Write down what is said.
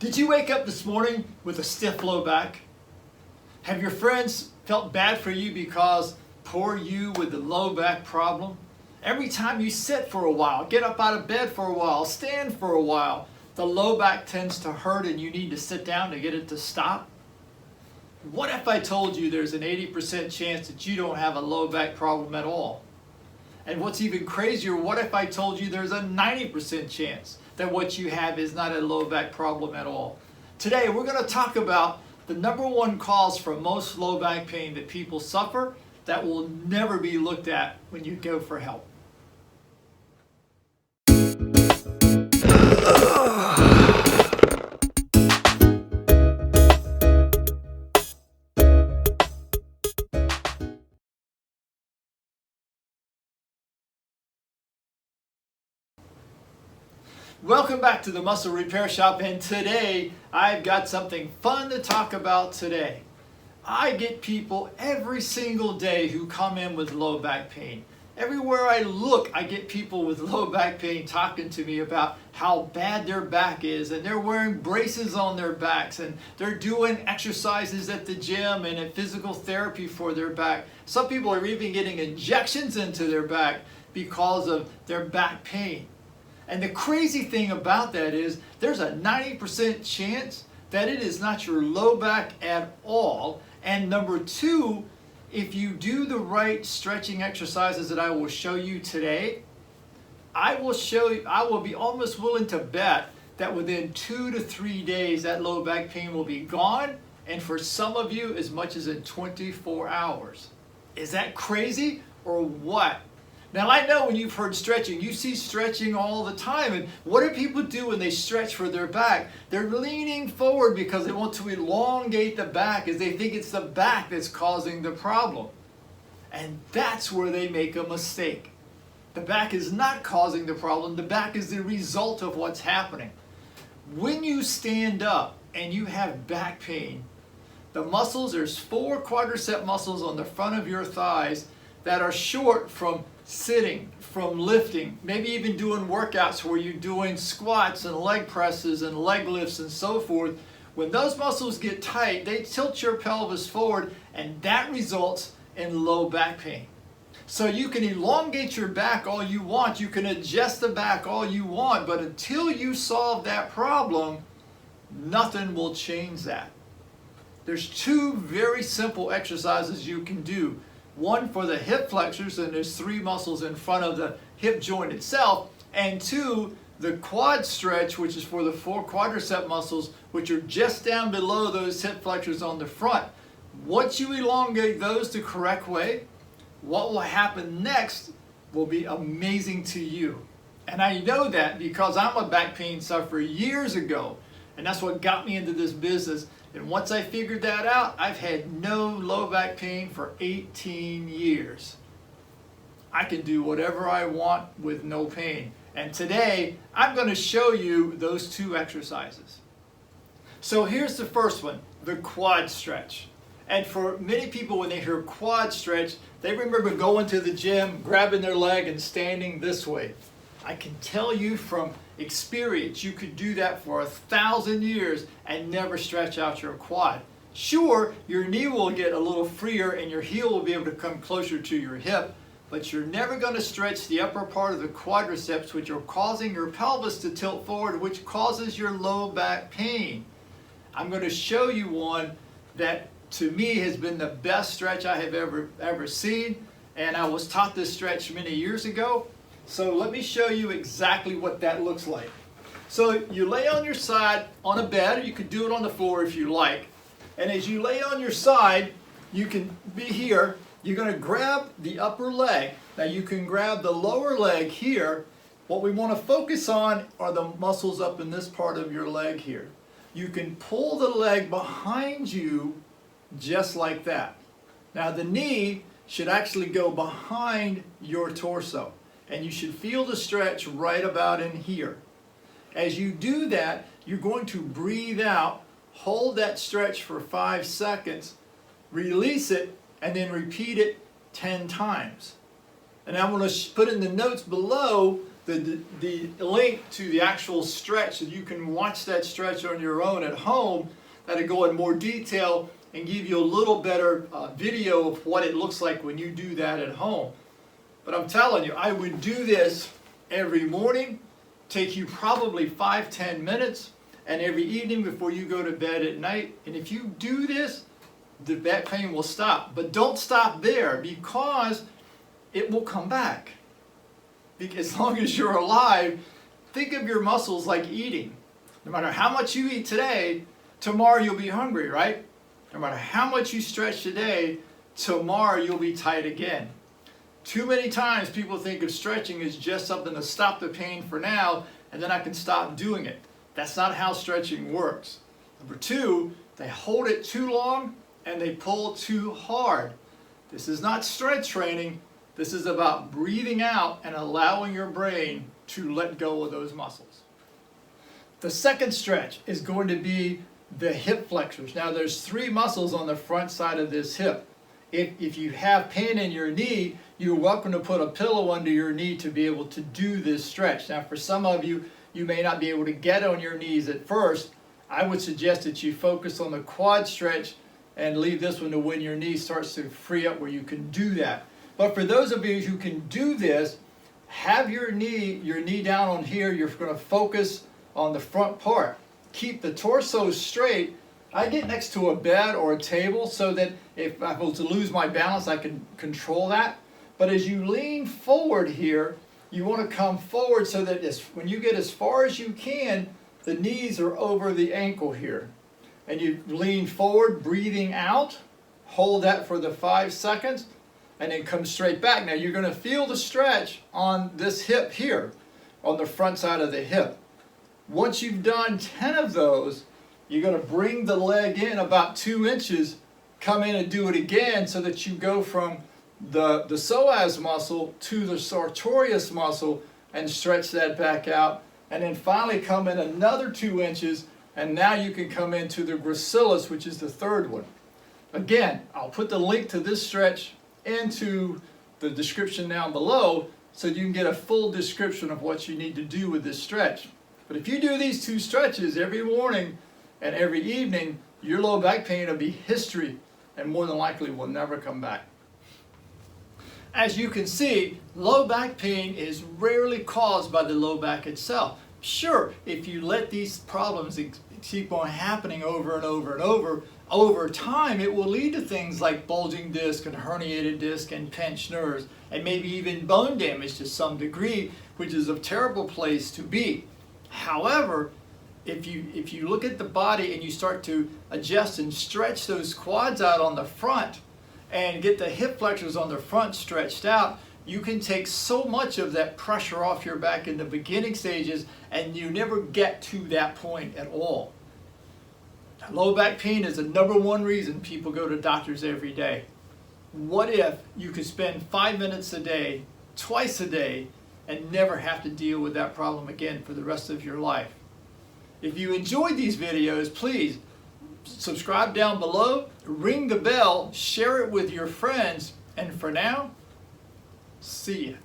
Did you wake up this morning with a stiff low back? Have your friends felt bad for you because poor you with the low back problem? Every time you sit for a while, get up out of bed for a while, stand for a while, the low back tends to hurt and you need to sit down to get it to stop? What if I told you there's an 80% chance that you don't have a low back problem at all? And what's even crazier, what if I told you there's a 90% chance that what you have is not a low back problem at all? Today we're going to talk about the number one cause for most low back pain that people suffer that will never be looked at when you go for help. Welcome back to the Muscle Repair Shop, and today I've got something fun to talk about today. I get people every single day who come in with low back pain. Everywhere I look, I get people with low back pain talking to me about how bad their back is, and they're wearing braces on their backs, and they're doing exercises at the gym and at physical therapy for their back. Some people are even getting injections into their back because of their back pain. And the crazy thing about that is there's a 90% chance that it is not your low back at all. And number two, if you do the right stretching exercises that I will show you today, I will be almost willing to bet that within 2 to 3 days that low back pain will be gone, and for some of you as much as in 24 hours. Is that crazy or what? Now I know when you've heard stretching, you see stretching all the time, and what do people do when they stretch for their back? They're leaning forward because they want to elongate the back, as they think it's the back that's causing the problem. And that's where they make a mistake. The back is not causing the problem, the back is the result of what's happening. When you stand up and you have back pain, the muscles, there's 4 quadricep muscles on the front of your thighs that are short from sitting, from lifting, maybe even doing workouts where you're doing squats and leg presses and leg lifts and so forth. When those muscles get tight, they tilt your pelvis forward, and that results in low back pain. So you can elongate your back all you want, you can adjust the back all you want, but until you solve that problem, nothing will change that. There's 2 very simple exercises you can do. One for the hip flexors, and there's 3 muscles in front of the hip joint itself, and 2, the quad stretch, which is for the 4 quadricep muscles, which are just down below those hip flexors on the front. Once you elongate those the correct way, what will happen next will be amazing to you. And I know that because I'm a back pain sufferer years ago, and that's what got me into this business. And once I figured that out, I've had no low back pain for 18 years. I can do whatever I want with no pain. And today, I'm going to show you those 2 exercises. So here's the first one, the quad stretch. And for many people, when they hear quad stretch, they remember going to the gym, grabbing their leg and standing this way. I can tell you from experience, you could do that for 1,000 years and never stretch out your quad. Sure, your knee will get a little freer and your heel will be able to come closer to your hip, but you're never going to stretch the upper part of the quadriceps, which are causing your pelvis to tilt forward, which causes your low back pain. I'm going to show you one that to me has been the best stretch I have ever seen, and I was taught this stretch many years ago. So let me show you exactly what that looks like. So you lay on your side on a bed, or you can do it on the floor if you like. And as you lay on your side, you can be here. You're going to grab the upper leg. Now you can grab the lower leg here. What we want to focus on are the muscles up in this part of your leg here. You can pull the leg behind you just like that. Now the knee should actually go behind your torso, and you should feel the stretch right about in here. As you do that, you're going to breathe out, hold that stretch for 5 seconds, release it, and then repeat it 10 times. And I'm going to put in the notes below the link to the actual stretch so you can watch that stretch on your own at home. That'll go in more detail and give you a little better video of what it looks like when you do that at home. But I'm telling you, I would do this every morning, take you probably 5-10 minutes, and every evening before you go to bed at night. And if you do this, the back pain will stop. But don't stop there, because it will come back. As long as you're alive, think of your muscles like eating. No matter how much you eat today, tomorrow you'll be hungry, right? No matter how much you stretch today, tomorrow you'll be tight again. Too many times people think of stretching as just something to stop the pain for now, and then I can stop doing it. That's not how stretching works. Number two, they hold it too long and they pull too hard. This is not strength training. This is about breathing out and allowing your brain to let go of those muscles. The second stretch is going to be the hip flexors. Now there's 3 muscles on the front side of this hip. If you have pain in your knee, you're welcome to put a pillow under your knee to be able to do this stretch. Now for some of you, you may not be able to get on your knees at first. I would suggest that you focus on the quad stretch and leave this one to when your knee starts to free up where you can do that. But for those of you who can do this, have your knee down on here. You're going to focus on the front part. Keep the torso straight. I get next to a bed or a table so that if I was to lose my balance, I can control that. But as you lean forward here, you want to come forward so that when you get as far as you can, the knees are over the ankle here. And you lean forward, breathing out. Hold that for the 5 seconds, and then come straight back. Now you're going to feel the stretch on this hip here, on the front side of the hip. Once you've done 10 of those, you're going to bring the leg in about 2 inches, come in and do it again so that you go from the psoas muscle to the sartorius muscle and stretch that back out. And then finally come in another 2 inches, and now you can come into the gracilis, which is the third one. Again, I'll put the link to this stretch into the description down below so you can get a full description of what you need to do with this stretch. But if you do these 2 stretches every morning and every evening, your low back pain will be history and more than likely will never come back. As you can see, low back pain is rarely caused by the low back itself. Sure, if you let these problems keep on happening over and over and over time it will lead to things like bulging disc and herniated disc and pinched nerves, and maybe even bone damage to some degree, which is a terrible place to be. However, if you look at the body and you start to adjust and stretch those quads out on the front and get the hip flexors on the front stretched out, you can take so much of that pressure off your back in the beginning stages, and you never get to that point at all. Low back pain is the #1 reason people go to doctors every day. What if you could spend 5 minutes a day, twice a day, and never have to deal with that problem again for the rest of your life? If you enjoyed these videos, please subscribe down below, ring the bell, share it with your friends, and for now, see ya.